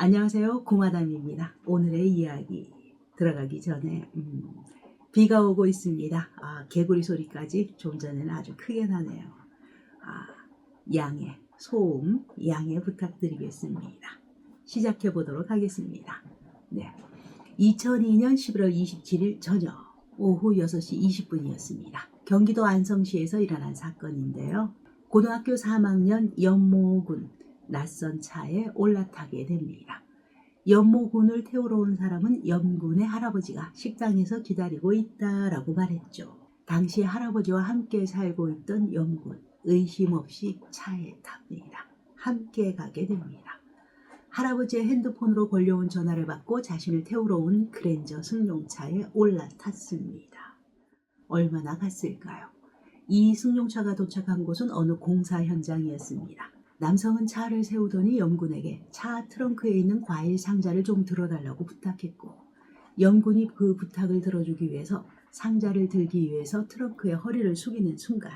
안녕하세요. 고마담입니다. 오늘의 이야기 들어가기 전에 비가 오고 있습니다. 개구리 소리까지 좀 전에는 아주 크게 나네요. 양해, 소음, 양해 부탁드리겠습니다. 시작해 보도록 하겠습니다. 네, 2002년 11월 27일 저녁 오후 6시 20분이었습니다. 경기도 안성시에서 일어난 사건인데요. 고등학교 3학년 연모군 낯선 차에 올라타게 됩니다. 연모군을 태우러 온 사람은 연군의 할아버지가 식당에서 기다리고 있다라고 말했죠. 당시 할아버지와 함께 살고 있던 연군, 의심 없이 차에 탑니다. 함께 가게 됩니다. 할아버지의 핸드폰으로 걸려온 전화를 받고 자신을 태우러 온 그랜저 승용차에 올라탔습니다. 얼마나 갔을까요? 이 승용차가 도착한 곳은 어느 공사 현장이었습니다. 남성은 차를 세우더니 연군에게 차 트렁크에 있는 과일 상자를 좀 들어달라고 부탁했고, 연군이 그 부탁을 들어주기 위해서 상자를 들기 위해서 트렁크에 허리를 숙이는 순간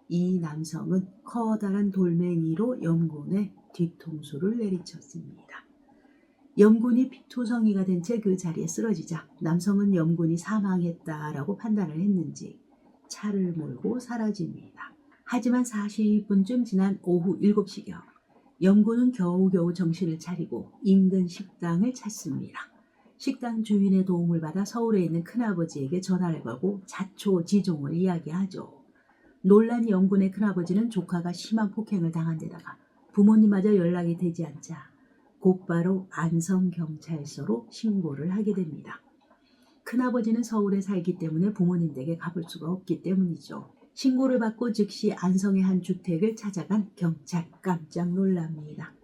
이 남성은 커다란 돌멩이로 연군의 뒤통수를 내리쳤습니다. 연군이 피투성이가 된 채 그 자리에 쓰러지자 남성은 연군이 사망했다라고 판단을 했는지 차를 몰고 사라집니다. 하지만 40분쯤 지난 오후 7시경 연군은 겨우겨우 정신을 차리고 인근 식당을 찾습니다. 식당 주인의 도움을 받아 서울에 있는 큰아버지에게 전화를 걸고 자초지종을 이야기하죠. 놀란 연군의 큰아버지는 조카가 심한 폭행을 당한 데다가 부모님마저 연락이 되지 않자 곧바로 안성경찰서로 신고를 하게 됩니다. 큰아버지는 서울에 살기 때문에 부모님 댁에 가볼 수가 없기 때문이죠. 신고를 받고 즉시 안성의 한 주택을 찾아간 경찰 깜짝 놀랍니다.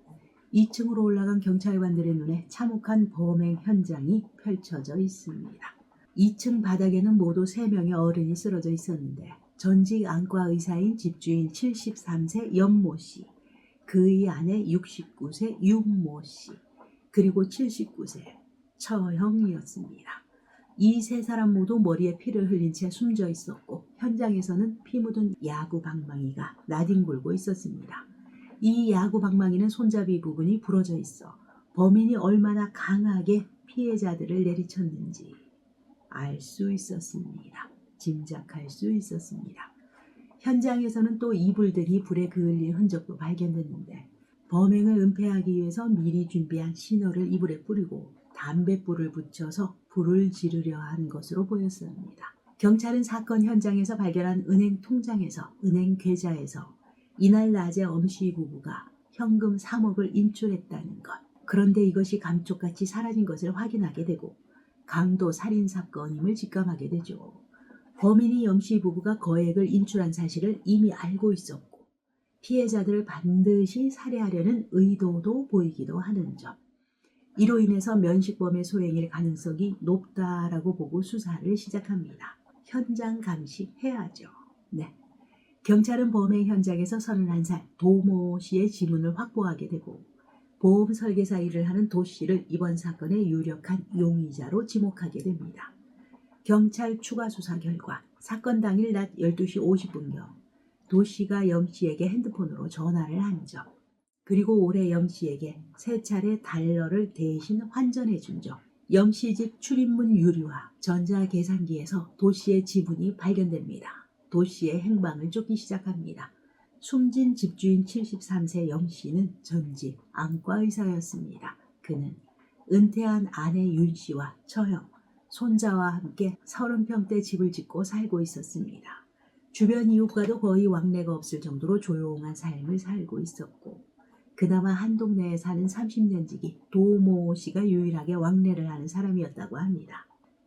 2층으로 올라간 경찰관들의 눈에 참혹한 범행 현장이 펼쳐져 있습니다. 2층 바닥에는 모두 3명의 어른이 쓰러져 있었는데 전직 안과 의사인 집주인 73세 연모씨, 그의 아내 69세 윤모씨, 그리고 79세 처형이었습니다. 이 세 사람 모두 머리에 피를 흘린 채 숨져 있었고 현장에서는 피 묻은 야구 방망이가 나뒹굴고 있었습니다. 이 야구 방망이는 손잡이 부분이 부러져 있어 범인이 얼마나 강하게 피해자들을 내리쳤는지 알 수 있었습니다. 짐작할 수 있었습니다. 현장에서는 또 이불들이 불에 그을린 흔적도 발견됐는데 범행을 은폐하기 위해서 미리 준비한 신호를 이불에 뿌리고 담뱃불을 붙여서 불을 지르려 한 것으로 보였습니다. 경찰은 사건 현장에서 발견한 은행 통장에서 은행 계좌에서 이날 낮에 엄씨 부부가 현금 3억을 인출했다는 것, 그런데 이것이 감쪽같이 사라진 것을 확인하게 되고 강도 살인사건임을 직감하게 되죠. 범인이 염씨 부부가 거액을 인출한 사실을 이미 알고 있었고 피해자들을 반드시 살해하려는 의도도 보이기도 하는 점, 이로 인해서 면식범의 소행일 가능성이 높다라고 보고 수사를 시작합니다. 현장 감식해야죠. 네. 경찰은 범행 현장에서 31살 도모 씨의 지문을 확보하게 되고 보험 설계사 일을 하는 도 씨를 이번 사건의 유력한 용의자로 지목하게 됩니다. 경찰 추가 수사 결과 사건 당일 낮 12시 50분경 도 씨가 염 씨에게 핸드폰으로 전화를 한 점, 그리고 올해 염 씨에게 3차례 달러를 대신 환전해 준 점, 염 씨 집 출입문 유리와 전자계산기에서 도 씨의 지분이 발견됩니다. 도 씨의 행방을 쫓기 시작합니다. 숨진 집주인 73세 염 씨는 전직 안과 의사였습니다. 그는 은퇴한 아내 윤 씨와 처형, 손자와 함께 30평대 집을 짓고 살고 있었습니다. 주변 이웃과도 거의 왕래가 없을 정도로 조용한 삶을 살고 있었고 그나마 한 동네에 사는 30년지기 도모 씨가 유일하게 왕래를 하는 사람이었다고 합니다.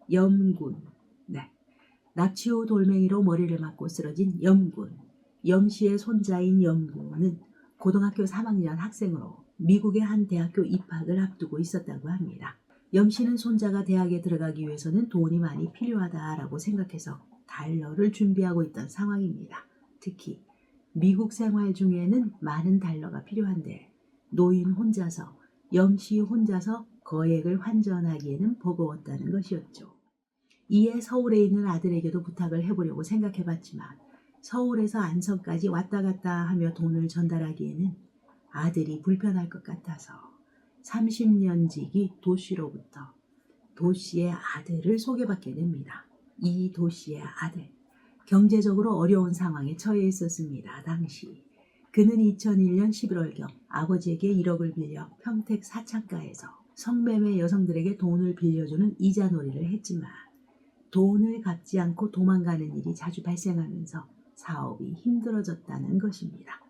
염군, 네. 납치 후 돌멩이로 머리를 맞고 쓰러진 염군, 염 씨의 손자인 염군은 고등학교 3학년 학생으로 미국의 한 대학교 입학을 앞두고 있었다고 합니다. 염 씨는 손자가 대학에 들어가기 위해서는 돈이 많이 필요하다라고 생각해서 달러를 준비하고 있던 상황입니다. 특히 미국 생활 중에는 많은 달러가 필요한데 노인 혼자서, 염 씨 혼자서 거액을 환전하기에는 버거웠다는 것이었죠. 이에 서울에 있는 아들에게도 부탁을 해보려고 생각해봤지만 서울에서 안성까지 왔다 갔다 하며 돈을 전달하기에는 아들이 불편할 것 같아서 30년지기 도씨로부터 도씨의 아들을 소개받게 됩니다. 이 도씨의 아들, 경제적으로 어려운 상황에 처해 있었습니다. 당시 그는 2001년 11월경 아버지에게 1억을 빌려 평택 사창가에서 성매매 여성들에게 돈을 빌려주는 이자놀이를 했지만 돈을 갚지 않고 도망가는 일이 자주 발생하면서 사업이 힘들어졌다는 것입니다.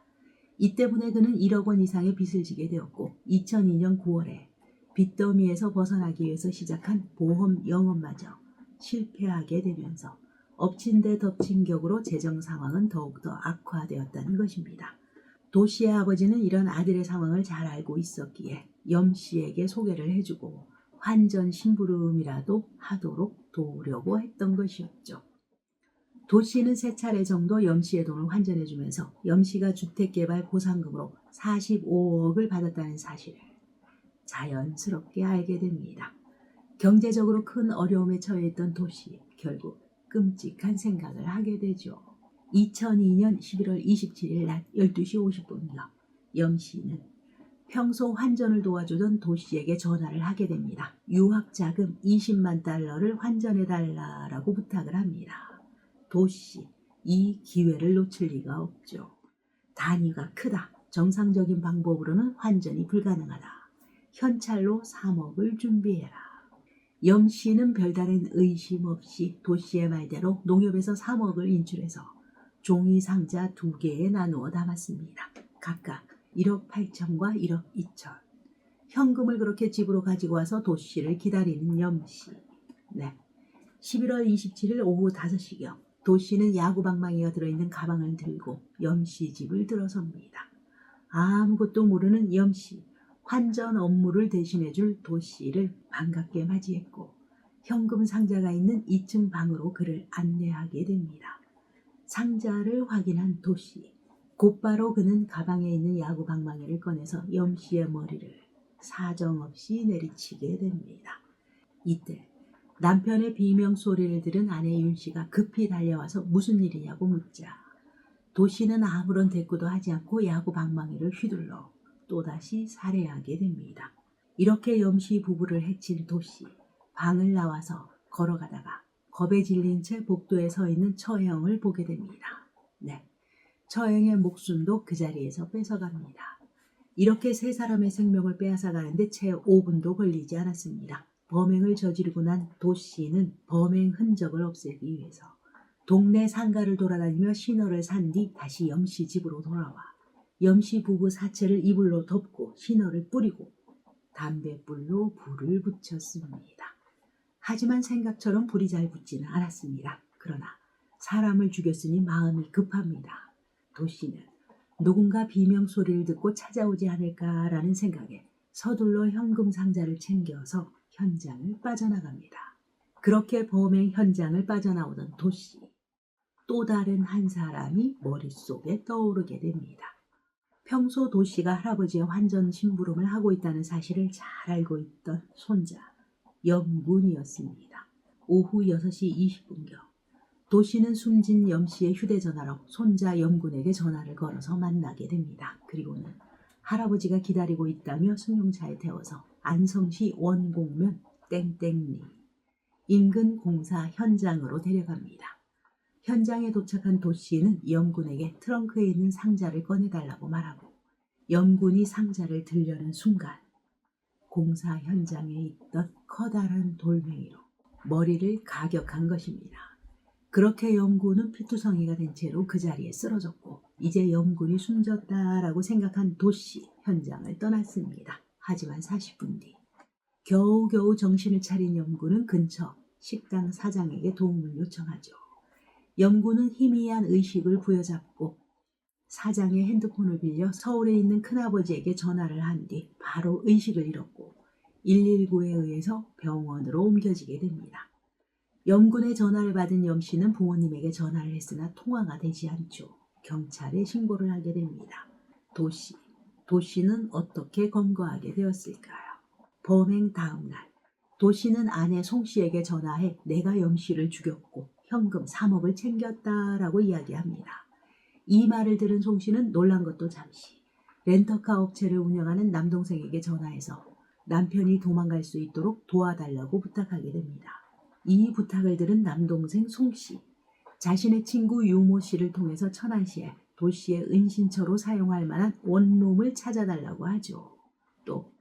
이 때문에 그는 1억 원 이상의 빚을 지게 되었고 2002년 9월에 빚더미에서 벗어나기 위해서 시작한 보험 영업마저 실패하게 되면서 엎친 데 덮친 격으로 재정 상황은 더욱더 악화되었다는 것입니다. 도씨의 아버지는 이런 아들의 상황을 잘 알고 있었기에 염씨에게 소개를 해주고 환전 심부름이라도 하도록 도우려고 했던 것이었죠. 도씨는 3차례 정도 염씨의 돈을 환전해주면서 염씨가 주택개발 보상금으로 45억을 받았다는 사실을 자연스럽게 알게 됩니다. 경제적으로 큰 어려움에 처해 있던 도씨, 결국 끔찍한 생각을 하게 되죠. 2002년 11월 27일 낮 12시 50분경 염씨는 평소 환전을 도와주던 도씨에게 전화를 하게 됩니다. 유학자금 20만 달러를 환전해달라고 부탁을 합니다. 도씨, 이 기회를 놓칠 리가 없죠. 단위가 크다. 정상적인 방법으로는 환전이 불가능하다. 현찰로 3억을 준비해라. 염씨는 별다른 의심 없이 도씨의 말대로 농협에서 3억을 인출해서 종이 상자 2개에 나누어 담았습니다. 각각 1억 8천과 1억 2천. 현금을 그렇게 집으로 가지고 와서 도씨를 기다리는 염씨. 11월 27일 오후 5시경 도씨는 야구방망이가 들어있는 가방을 들고 염씨 집을 들어섭니다. 아무것도 모르는 염씨, 환전 업무를 대신해줄 도씨를 반갑게 맞이했고 현금 상자가 있는 2층 방으로 그를 안내하게 됩니다. 상자를 확인한 도씨, 곧바로 그는 가방에 있는 야구방망이를 꺼내서 염씨의 머리를 사정없이 내리치게 됩니다. 이때 남편의 비명소리를 들은 아내 윤씨가 급히 달려와서 무슨 일이냐고 묻자 도씨는 아무런 대꾸도 하지 않고 야구방망이를 휘둘러 또다시 살해하게 됩니다. 이렇게 염씨 부부를 해친 도씨, 방을 나와서 걸어가다가 겁에 질린 채 복도에 서 있는 처형을 보게 됩니다. 처형의 목숨도 그 자리에서 뺏어갑니다. 이렇게 3사람의 생명을 빼앗아가는데 채 5분도 걸리지 않았습니다. 범행을 저지르고 난 도씨는 범행 흔적을 없애기 위해서 동네 상가를 돌아다니며 신호를 산 뒤 다시 염씨 집으로 돌아와 염씨 부부 사체를 이불로 덮고 신호를 뿌리고 담뱃불로 불을 붙였습니다. 하지만 생각처럼 불이 잘 붙지는 않았습니다. 그러나 사람을 죽였으니 마음이 급합니다. 도씨는 누군가 비명소리를 듣고 찾아오지 않을까라는 생각에 서둘러 현금 상자를 챙겨서 현장을 빠져나갑니다. 그렇게 범행 현장을 빠져나오던 도씨, 또 다른 한 사람이 머릿속에 떠오르게 됩니다. 평소 도씨가 할아버지의 환전 심부름을 하고 있다는 사실을 잘 알고 있던 손자 염군이었습니다. 오후 6시 20분경 도씨는 숨진 염씨의 휴대전화로 손자 염군에게 전화를 걸어서 만나게 됩니다. 그리고는 할아버지가 기다리고 있다며 승용차에 태워서 안성시 원곡면 땡땡리 인근 공사 현장으로 데려갑니다. 현장에 도착한 도씨는 염군에게 트렁크에 있는 상자를 꺼내달라고 말하고 염군이 상자를 들려는 순간 공사 현장에 있던 커다란 돌멩이로 머리를 가격한 것입니다. 그렇게 염군은 피투성이가 된 채로 그 자리에 쓰러졌고 이제 염군이 숨졌다라고 생각한 도씨 현장을 떠났습니다. 하지만 40분 뒤 겨우겨우 정신을 차린 염군은 근처 식당 사장에게 도움을 요청하죠. 염군은 희미한 의식을 부여잡고 사장의 핸드폰을 빌려 서울에 있는 큰아버지에게 전화를 한 뒤 바로 의식을 잃었고 119에 의해서 병원으로 옮겨지게 됩니다. 염군의 전화를 받은 염씨는 부모님에게 전화를 했으나 통화가 되지 않죠. 경찰에 신고를 하게 됩니다. 도씨는 어떻게 검거하게 되었을까요? 범행 다음 날 도씨는 아내 송씨에게 전화해 내가 염씨를 죽였고 현금 3억을 챙겼다라고 이야기합니다. 이 말을 들은 송씨는 놀란 것도 잠시 렌터카 업체를 운영하는 남동생에게 전화해서 남편이 도망갈 수 있도록 도와달라고 부탁하게 됩니다. 이 부탁을 들은 남동생 송씨, 자신의 친구 유모씨를 통해서 천안시에 도씨의 은신처로 사용할 만한 원룸을 찾아달라고 하죠. 또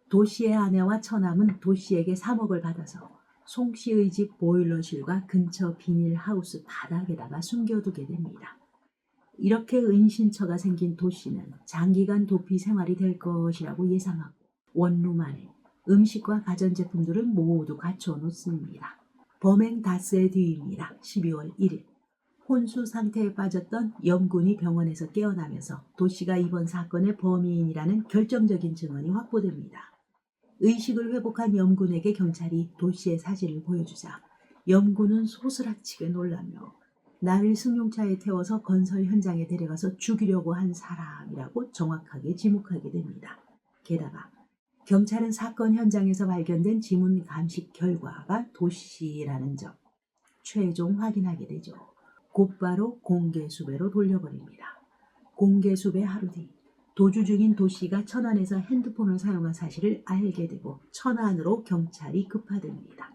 도씨의 아내와 처남은 도씨에게 3억을 받아서 송씨의 집 보일러실과 근처 비닐하우스 바닥에다가 숨겨두게 됩니다. 이렇게 은신처가 생긴 도씨는 장기간 도피 생활이 될 것이라고 예상하고 원룸 안에 음식과 가전제품들을 모두 갖춰 놓습니다. 범행 닷새 뒤입니다. 12월 1일. 혼수 상태에 빠졌던 염군이 병원에서 깨어나면서 도씨가 이번 사건의 범인이라는 결정적인 증언이 확보됩니다. 의식을 회복한 염군에게 경찰이 도씨의 사진을 보여주자 염군은 소스라치게 놀라며 나를 승용차에 태워서 건설 현장에 데려가서 죽이려고 한 사람이라고 정확하게 지목하게 됩니다. 게다가 경찰은 사건 현장에서 발견된 지문 감식 결과가 도씨라는 점 최종 확인하게 되죠. 곧바로 공개수배로 돌려버립니다. 공개수배 하루 뒤 도주 중인 도씨가 천안에서 핸드폰을 사용한 사실을 알게 되고 천안으로 경찰이 급파됩니다.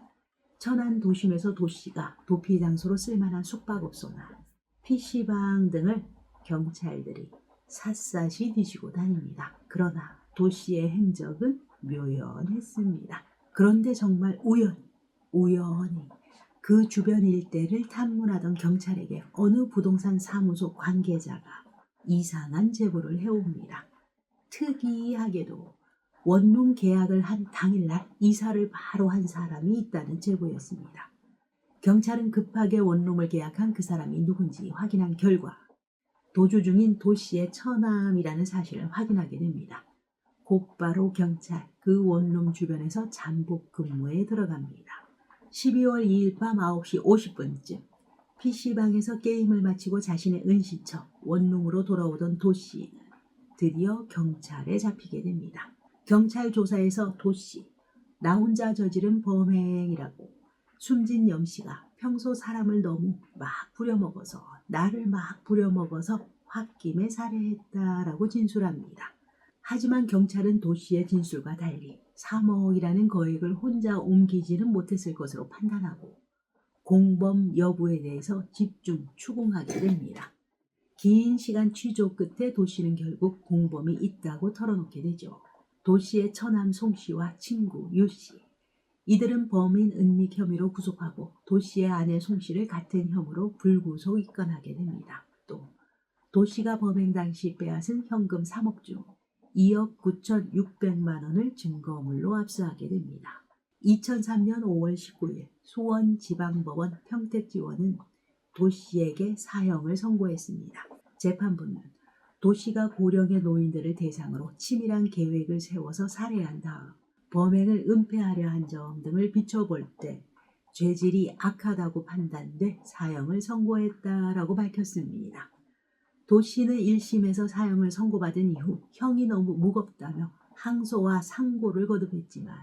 천안 도심에서 도씨가 도피 장소로 쓸만한 숙박업소나 PC방 등을 경찰들이 샅샅이 뒤지고 다닙니다. 그러나 도씨의 행적은 묘연했습니다. 그런데 정말 우연히 그 주변 일대를 탐문하던 경찰에게 어느 부동산 사무소 관계자가 이상한 제보를 해옵니다. 특이하게도 원룸 계약을 한 당일날 이사를 바로 한 사람이 있다는 제보였습니다. 경찰은 급하게 원룸을 계약한 그 사람이 누군지 확인한 결과 도주 중인 도씨의 처남이라는 사실을 확인하게 됩니다. 곧바로 경찰 그 원룸 주변에서 잠복 근무에 들어갑니다. 12월 2일 밤 9시 50분쯤 PC방에서 게임을 마치고 자신의 은신처 원룸으로 돌아오던 도씨는 드디어 경찰에 잡히게 됩니다. 경찰 조사에서 도씨, 나 혼자 저지른 범행이라고 숨진 염씨가 평소 사람을 너무 막 부려먹어서 나를 막 부려먹어서 홧김에 살해했다라고 진술합니다. 하지만 경찰은 도씨의 진술과 달리 3억이라는 거액을 혼자 옮기지는 못했을 것으로 판단하고 공범 여부에 대해서 집중 추궁하게 됩니다. 긴 시간 취조 끝에 도씨는 결국 공범이 있다고 털어놓게 되죠. 도씨의 처남 송씨와 친구 유씨, 이들은 범인 은닉 혐의로 구속하고 도씨의 아내 송씨를 같은 혐의로 불구속 입건하게 됩니다. 또 도씨가 범행 당시 빼앗은 현금 3억 중 2억 9,600만 원을 증거물로 압수하게 됩니다. 2003년 5월 19일 수원지방법원 평택지원은 도씨에게 사형을 선고했습니다. 재판부는 도씨가 고령의 노인들을 대상으로 치밀한 계획을 세워서 살해한 다음 범행을 은폐하려 한 점 등을 비춰볼 때 죄질이 악하다고 판단돼 사형을 선고했다라고 밝혔습니다. 도씨는 1심에서 사형을 선고받은 이후 형이 너무 무겁다며 항소와 상고를 거듭했지만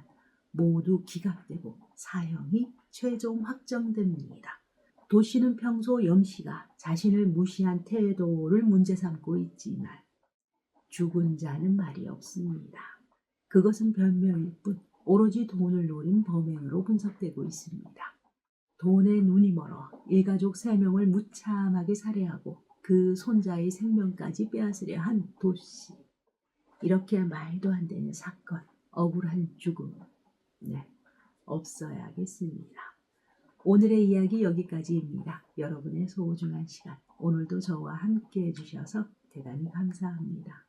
모두 기각되고 사형이 최종 확정됩니다. 도씨는 평소 염씨가 자신을 무시한 태도를 문제 삼고 있지만 죽은 자는 말이 없습니다. 그것은 변명일 뿐 오로지 돈을 노린 범행으로 분석되고 있습니다. 돈에 눈이 멀어 일가족 3명을 무참하게 살해하고 그 손자의 생명까지 빼앗으려 한 도씨. 이렇게 말도 안 되는 사건, 억울한 죽음, 없어야겠습니다. 오늘의 이야기 여기까지입니다. 여러분의 소중한 시간, 오늘도 저와 함께 해주셔서 대단히 감사합니다.